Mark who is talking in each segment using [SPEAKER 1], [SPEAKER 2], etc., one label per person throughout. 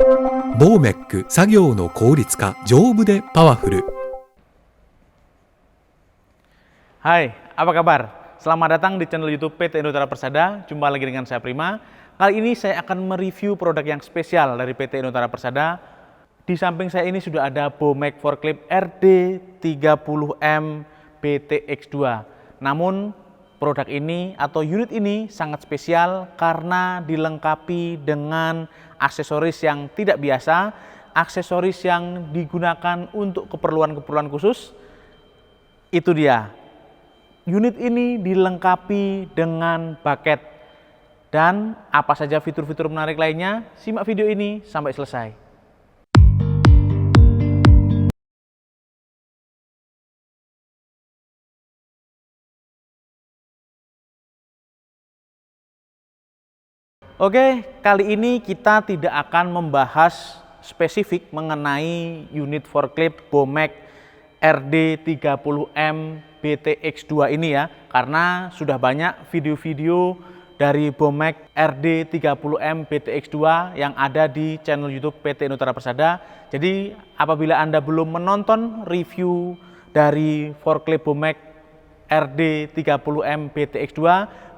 [SPEAKER 1] ボーメック作業の効率化、丈夫でパワフル。
[SPEAKER 2] Hai, apa kabar? Selamat datang di channel YouTube PT Inutara Persada. Jumpa lagi dengan saya Prima. Kali ini saya akan mereview produk yang spesial dari PT Inutara Persada. Di samping saya ini sudah ada Bomek Forklift RD30M BTX2. Namun produk ini atau unit ini sangat spesial karena dilengkapi dengan aksesoris yang tidak biasa, aksesoris yang digunakan untuk keperluan-keperluan khusus. Itu dia. Unit ini dilengkapi dengan bucket. Dan apa saja fitur-fitur menarik lainnya, simak video ini sampai selesai. Oke, kali ini kita tidak akan membahas spesifik mengenai unit forklift Bomek RD30M BTX2 ini ya, karena sudah banyak video-video dari Bomek RD30M BTX2 yang ada di channel YouTube PT Inutara Persada. Jadi apabila Anda belum menonton review dari forklift Bomek RD30M BTX2,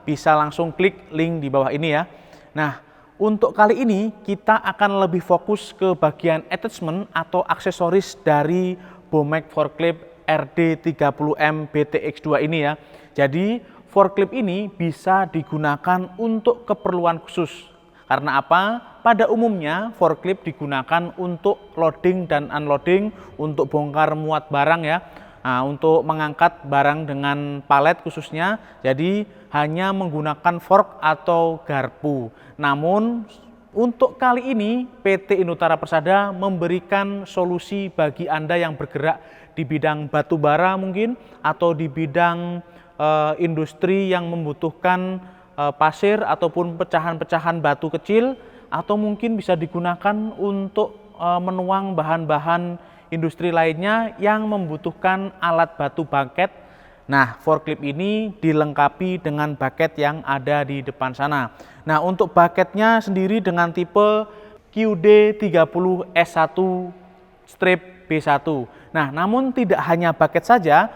[SPEAKER 2] bisa langsung klik link di bawah ini ya. Nah, untuk kali ini kita akan lebih fokus ke bagian attachment atau aksesoris dari Bomek Forklift RD30M BTX2 ini ya. Jadi forklift ini bisa digunakan untuk keperluan khusus. Karena apa? Pada umumnya forklift digunakan untuk loading dan unloading, untuk bongkar muat barang ya. Nah, untuk mengangkat barang dengan palet khususnya, jadi hanya menggunakan fork atau garpu. Namun untuk kali ini PT Inutara Persada memberikan solusi bagi Anda yang bergerak di bidang batu bara mungkin, atau di bidang industri yang membutuhkan pasir ataupun pecahan-pecahan batu kecil, atau mungkin bisa digunakan untuk menuang bahan-bahan industri lainnya yang membutuhkan alat batu bucket. Nah, forklift ini dilengkapi dengan bucket yang ada di depan sana. Nah, untuk bucketnya sendiri dengan tipe QD30S1-B1. Nah, namun tidak hanya bucket saja,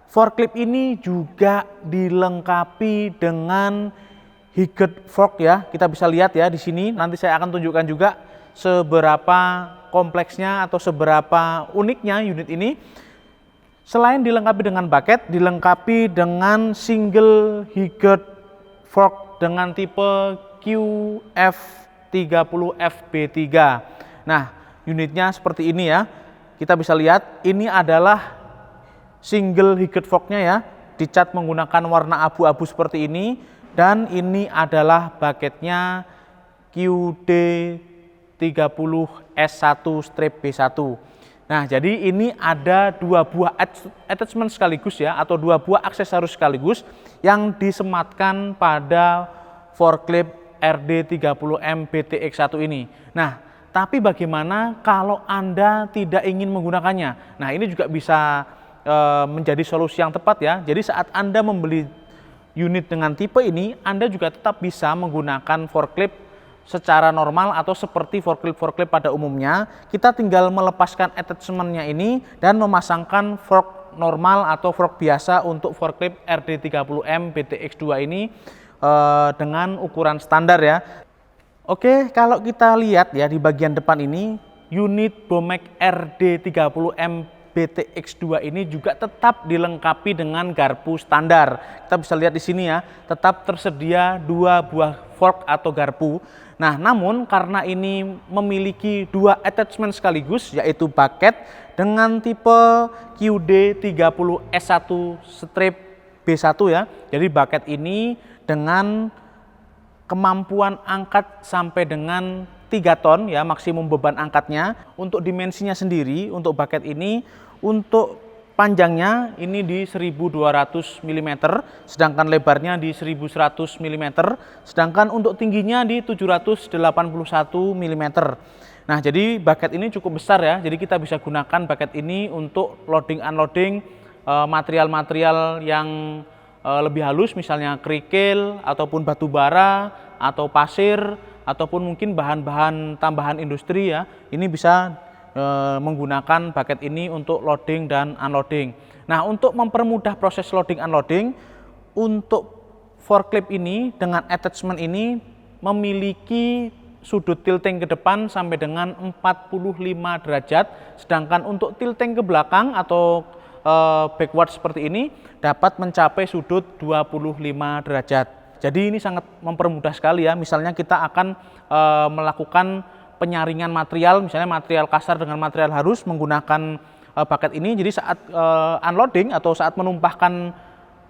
[SPEAKER 2] forklift ini juga dilengkapi dengan higget fork ya. Kita bisa lihat ya di sini. Nanti saya akan tunjukkan juga seberapa kompleksnya atau seberapa uniknya unit ini. Selain dilengkapi dengan bucket, dilengkapi dengan single higget fork dengan tipe QF30FB3. Nah, unitnya seperti ini ya. Kita bisa lihat ini adalah single higget forknya ya, dicat menggunakan warna abu-abu seperti ini, dan ini adalah bucketnya QD30S1-B1. Nah, jadi ini ada dua buah attachment sekaligus ya, atau dua buah aksesoris sekaligus yang disematkan pada forklift RD30M BTX1 ini. Nah, tapi bagaimana kalau Anda tidak ingin menggunakannya? Nah, ini juga bisa menjadi solusi yang tepat ya. Jadi saat Anda membeli unit dengan tipe ini, Anda juga tetap bisa menggunakan forklift secara normal atau seperti forklift-forklift pada umumnya. Kita tinggal melepaskan attachment-nya ini dan memasangkan fork normal atau fork biasa untuk forklift RD30M BTX2 ini dengan ukuran standar ya. Oke, kalau kita lihat ya di bagian depan ini, unit Bomek RD30M BTX2 ini juga tetap dilengkapi dengan garpu standar. Kita bisa lihat di sini ya, tetap tersedia dua buah fork atau garpu. Nah, namun karena ini memiliki dua attachment sekaligus, yaitu bucket dengan tipe QD30S1-B1 ya. Jadi bucket ini dengan kemampuan angkat sampai dengan 3 ton ya, maksimum beban angkatnya. Untuk dimensinya sendiri untuk bucket ini, untuk panjangnya ini di 1200 mm, sedangkan lebarnya di 1100 mm, sedangkan untuk tingginya di 781 mm. Nah, jadi bucket ini cukup besar ya, jadi kita bisa gunakan bucket ini untuk loading unloading material-material yang lebih halus, misalnya kerikil ataupun batu bara atau pasir ataupun mungkin bahan-bahan tambahan industri ya, ini bisa menggunakan bucket ini untuk loading dan unloading. Nah, untuk mempermudah proses loading unloading, untuk forklift ini dengan attachment ini memiliki sudut tilting ke depan sampai dengan 45 derajat, sedangkan untuk tilting ke belakang atau backward seperti ini dapat mencapai sudut 25 derajat. Jadi ini sangat mempermudah sekali ya. Misalnya kita akan melakukan penyaringan material, misalnya material kasar dengan material halus menggunakan bucket ini. Jadi saat unloading atau saat menumpahkan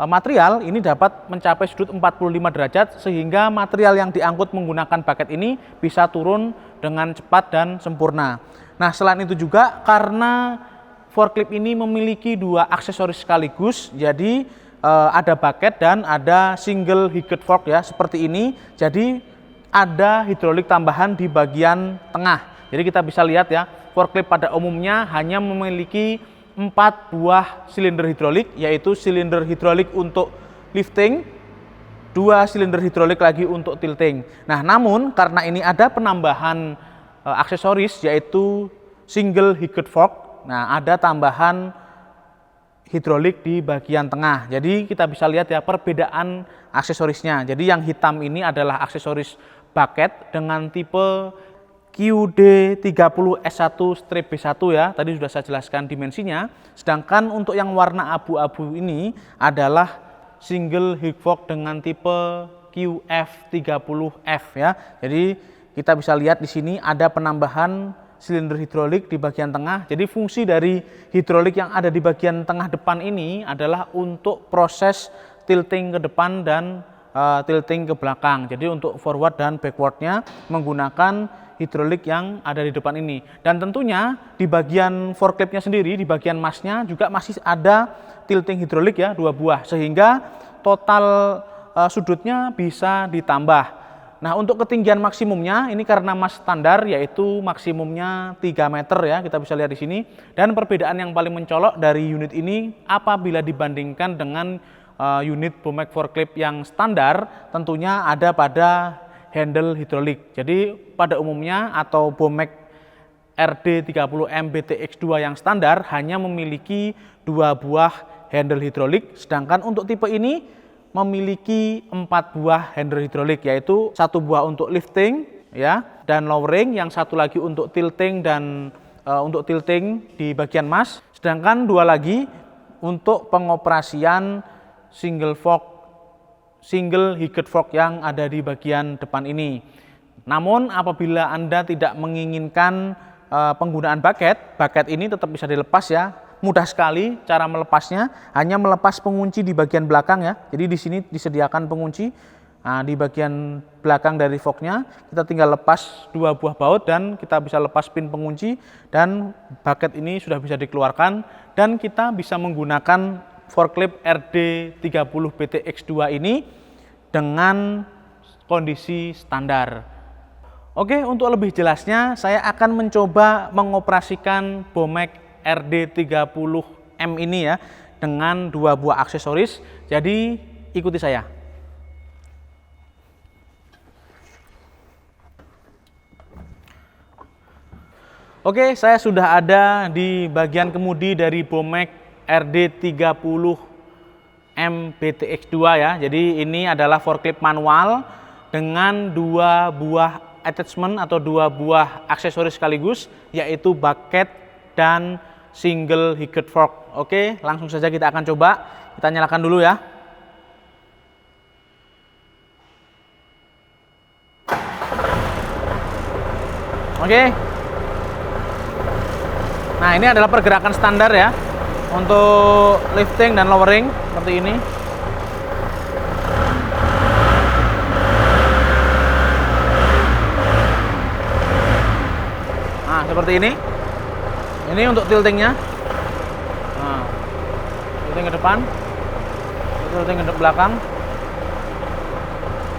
[SPEAKER 2] material ini dapat mencapai sudut 45 derajat sehingga material yang diangkut menggunakan bucket ini bisa turun dengan cepat dan sempurna. Nah, selain itu juga karena forklift ini memiliki dua aksesoris sekaligus, jadi ada bucket dan ada single higget fork ya, seperti ini. Jadi ada hidrolik tambahan di bagian tengah. Jadi kita bisa lihat ya, forklift pada umumnya hanya memiliki 4 buah silinder hidrolik, yaitu silinder hidrolik untuk lifting, 2 silinder hidrolik lagi untuk tilting. Nah, namun karena ini ada penambahan aksesoris yaitu single higget fork, nah ada tambahan hidrolik di bagian tengah. Jadi kita bisa lihat ya perbedaan aksesorisnya. Jadi yang hitam ini adalah aksesoris bucket dengan tipe QD30S1-B1 ya. Tadi sudah saya jelaskan dimensinya. Sedangkan untuk yang warna abu-abu ini adalah single higget fork dengan tipe QF30F ya. Jadi kita bisa lihat di sini ada penambahan silinder hidrolik di bagian tengah. Jadi fungsi dari hidrolik yang ada di bagian tengah depan ini adalah untuk proses tilting ke depan dan tilting ke belakang. Jadi untuk forward dan backwardnya menggunakan hidrolik yang ada di depan ini. Dan tentunya di bagian forkliftnya sendiri, di bagian masnya juga masih ada tilting hidrolik ya, 2 buah. Sehingga total sudutnya bisa ditambah. Nah, untuk ketinggian maksimumnya ini karena mas standar yaitu maksimumnya 3 meter ya, kita bisa lihat di sini. Dan perbedaan yang paling mencolok dari unit ini apabila dibandingkan dengan unit Bomek forklift yang standar, tentunya ada pada handle hidrolik. Jadi pada umumnya atau Bomek RD30M BTX2 yang standar hanya memiliki 2 buah handle hidrolik, sedangkan untuk tipe ini memiliki 4 buah handle hidrolik, yaitu 1 buah untuk lifting ya dan lowering, yang satu lagi untuk tilting dan untuk tilting di bagian mas, sedangkan 2 lagi untuk pengoperasian single higget fork yang ada di bagian depan ini. Namun apabila Anda tidak menginginkan penggunaan bucket ini tetap bisa dilepas ya. Mudah sekali cara melepasnya, hanya melepas pengunci di bagian belakang ya. Jadi di sini disediakan pengunci. Nah, di bagian belakang dari forknya kita tinggal lepas 2 buah baut dan kita bisa lepas pin pengunci dan bucket ini sudah bisa dikeluarkan dan kita bisa menggunakan forklift RD30 BTX2 ini dengan kondisi standar. Oke, untuk lebih jelasnya saya akan mencoba mengoperasikan Bomek RD30M ini ya dengan 2 buah aksesoris. Jadi ikuti saya. Oke, saya sudah ada di bagian kemudi dari Bomek RD30M BTX2 ya. Jadi ini adalah forklift manual dengan 2 buah attachment atau 2 buah aksesoris sekaligus, yaitu bucket dan single higget fork. Oke, langsung saja kita akan coba. Kita nyalakan dulu ya. Oke. Nah, ini adalah pergerakan standar ya untuk lifting dan lowering seperti ini. Nah, seperti ini. Ini untuk tiltingnya. Nah, tilting ke depan, tilting ke belakang.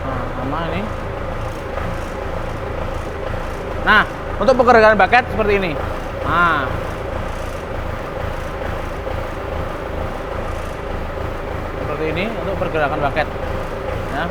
[SPEAKER 2] Nah, sama ini. Nah, untuk pergerakan bucket seperti ini. Nah, seperti ini untuk pergerakan bucket ya.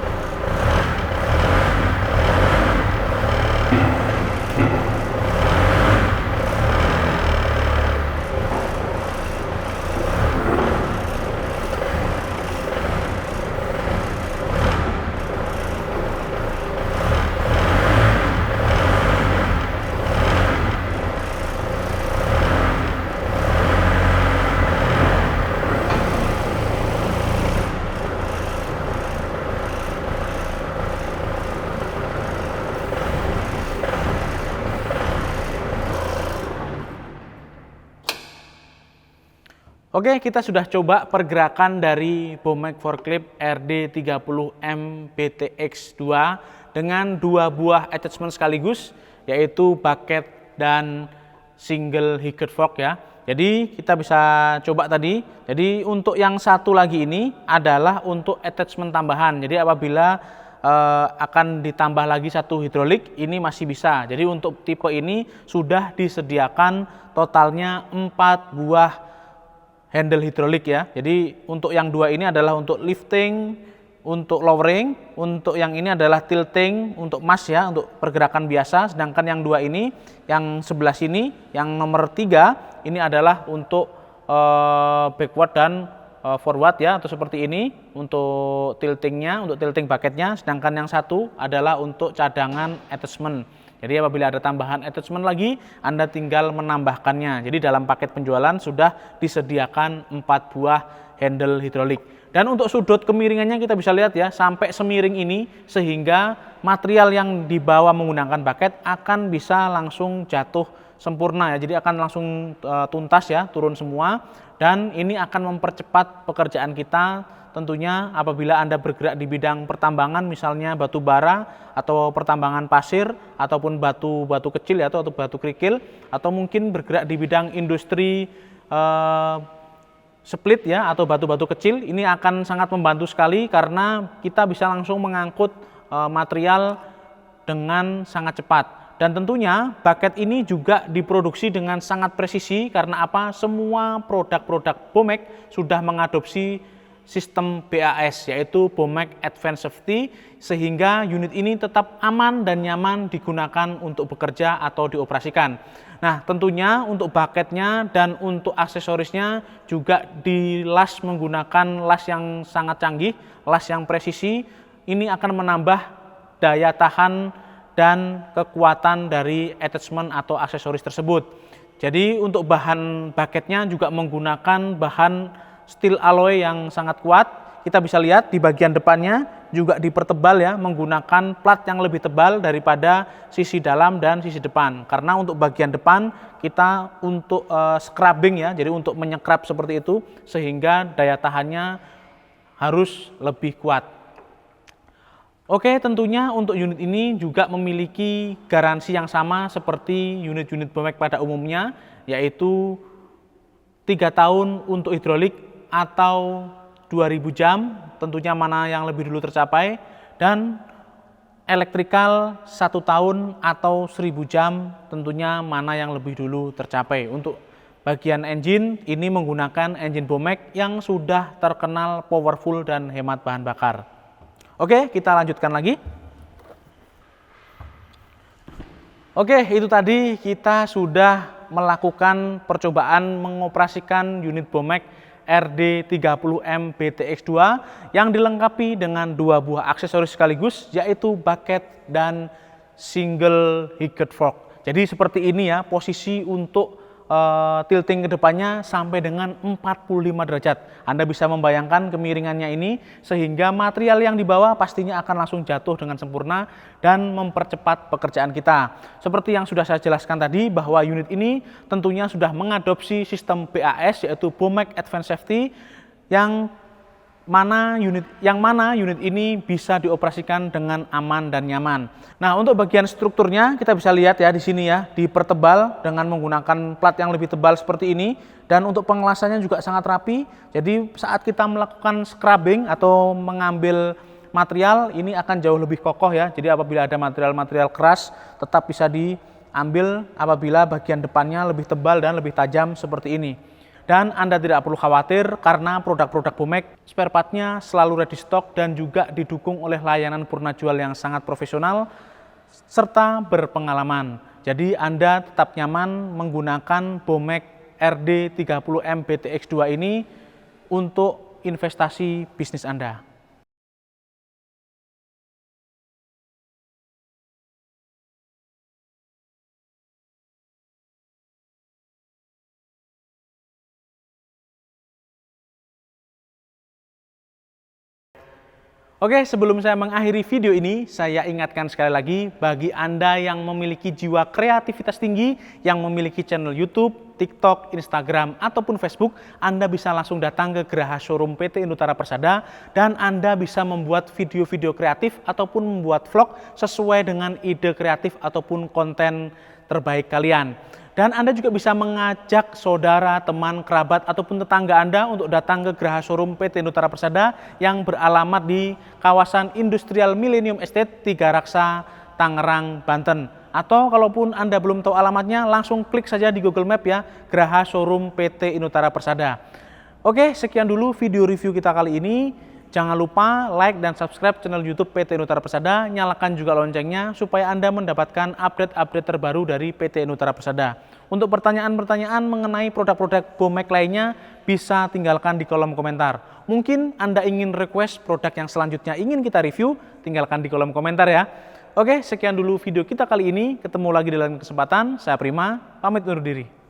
[SPEAKER 2] Oke, kita sudah coba pergerakan dari Bomek forklift RD30M BTX2 dengan dua buah attachment sekaligus, yaitu bucket dan single hicket fork ya. Jadi kita bisa coba tadi. Jadi untuk yang satu lagi ini adalah untuk attachment tambahan. Jadi apabila akan ditambah lagi satu hidrolik, ini masih bisa. Jadi untuk tipe ini sudah disediakan totalnya 4 buah handle hidrolik ya. Jadi untuk yang dua ini adalah untuk lifting, untuk lowering, untuk yang ini adalah tilting, untuk mas ya, untuk pergerakan biasa. Sedangkan yang dua ini, yang sebelah sini, yang nomor 3 ini adalah untuk backward dan forward ya, atau seperti ini untuk tiltingnya, untuk tilting bucketnya. Sedangkan yang satu adalah untuk cadangan attachment. Jadi apabila ada tambahan attachment lagi, Anda tinggal menambahkannya. Jadi dalam paket penjualan sudah disediakan 4 buah handle hidrolik. Dan untuk sudut kemiringannya kita bisa lihat ya, sampai semiring ini, sehingga material yang dibawa menggunakan bucket akan bisa langsung jatuh sempurna ya. Jadi akan langsung tuntas ya, turun semua. Dan ini akan mempercepat pekerjaan kita. Tentunya apabila Anda bergerak di bidang pertambangan, misalnya batu bara atau pertambangan pasir ataupun batu kecil ya, atau batu kerikil, atau mungkin bergerak di bidang industri split ya, atau batu-batu kecil, ini akan sangat membantu sekali karena kita bisa langsung mengangkut material dengan sangat cepat. Dan tentunya bucket ini juga diproduksi dengan sangat presisi karena apa? Semua produk-produk Bomek sudah mengadopsi sistem BAS, yaitu Bomek Advanced Safety, sehingga unit ini tetap aman dan nyaman digunakan untuk bekerja atau dioperasikan. Nah, tentunya untuk bucketnya dan untuk aksesorisnya juga dilas menggunakan las yang sangat canggih, las yang presisi. Ini akan menambah daya tahan dan kekuatan dari attachment atau aksesoris tersebut. Jadi untuk bahan bucketnya juga menggunakan bahan steel alloy yang sangat kuat. Kita bisa lihat di bagian depannya juga dipertebal ya, menggunakan plat yang lebih tebal daripada sisi dalam dan sisi depan. Karena untuk bagian depan kita untuk scrubbing ya, jadi untuk menyekrap seperti itu, sehingga daya tahannya harus lebih kuat. Oke, tentunya untuk unit ini juga memiliki garansi yang sama seperti unit-unit Bomek pada umumnya, yaitu 3 tahun untuk hidrolik atau 2000 jam, tentunya mana yang lebih dulu tercapai, dan elektrikal 1 tahun atau 1000 jam, tentunya mana yang lebih dulu tercapai. Untuk bagian engine, ini menggunakan engine Bomek yang sudah terkenal powerful dan hemat bahan bakar. Oke, kita lanjutkan lagi. Oke, itu tadi kita sudah melakukan percobaan mengoperasikan unit Bomek RD30M BTX2 yang dilengkapi dengan 2 buah aksesoris sekaligus, yaitu bucket dan single hicket fork. Jadi seperti ini ya posisi untuk tilting ke depannya sampai dengan 45 derajat. Anda bisa membayangkan kemiringannya ini, sehingga material yang dibawa pastinya akan langsung jatuh dengan sempurna dan mempercepat pekerjaan kita. Seperti yang sudah saya jelaskan tadi, bahwa unit ini tentunya sudah mengadopsi sistem BAS, yaitu Bomek Advanced Safety, yang mana unit ini bisa dioperasikan dengan aman dan nyaman. Nah, untuk bagian strukturnya kita bisa lihat ya di sini ya, dipertebal dengan menggunakan plat yang lebih tebal seperti ini, dan untuk pengelasannya juga sangat rapi. Jadi saat kita melakukan scrubbing atau mengambil material, ini akan jauh lebih kokoh ya. Jadi apabila ada material-material keras tetap bisa diambil apabila bagian depannya lebih tebal dan lebih tajam seperti ini. Dan Anda tidak perlu khawatir karena produk-produk Bomek spare part-nya selalu ready stock dan juga didukung oleh layanan purna jual yang sangat profesional serta berpengalaman. Jadi Anda tetap nyaman menggunakan Bomek RD30M BTX2 ini untuk investasi bisnis Anda. Oke, sebelum saya mengakhiri video ini, saya ingatkan sekali lagi bagi Anda yang memiliki jiwa kreativitas tinggi, yang memiliki channel YouTube, TikTok, Instagram, ataupun Facebook, Anda bisa langsung datang ke Geraha Showroom PT Indotara Persada dan Anda bisa membuat video-video kreatif ataupun membuat vlog sesuai dengan ide kreatif ataupun konten terbaik kalian. Dan Anda juga bisa mengajak saudara, teman, kerabat, ataupun tetangga Anda untuk datang ke Geraha Showroom PT Indotara Persada yang beralamat di kawasan Industrial Millennium Estate, Tiga Raksa, Tangerang, Banten. Atau kalaupun Anda belum tahu alamatnya, langsung klik saja di Google Map ya, Geraha Showroom PT Indotara Persada. Oke, sekian dulu video review kita kali ini. Jangan lupa like dan subscribe channel YouTube PT Indotara Persada, nyalakan juga loncengnya supaya Anda mendapatkan update-update terbaru dari PT Indotara Persada. Untuk pertanyaan-pertanyaan mengenai produk-produk Bomek lainnya, bisa tinggalkan di kolom komentar. Mungkin Anda ingin request produk yang selanjutnya ingin kita review, tinggalkan di kolom komentar ya. Oke, sekian dulu video kita kali ini. Ketemu lagi di lain kesempatan. Saya Prima, pamit undur diri.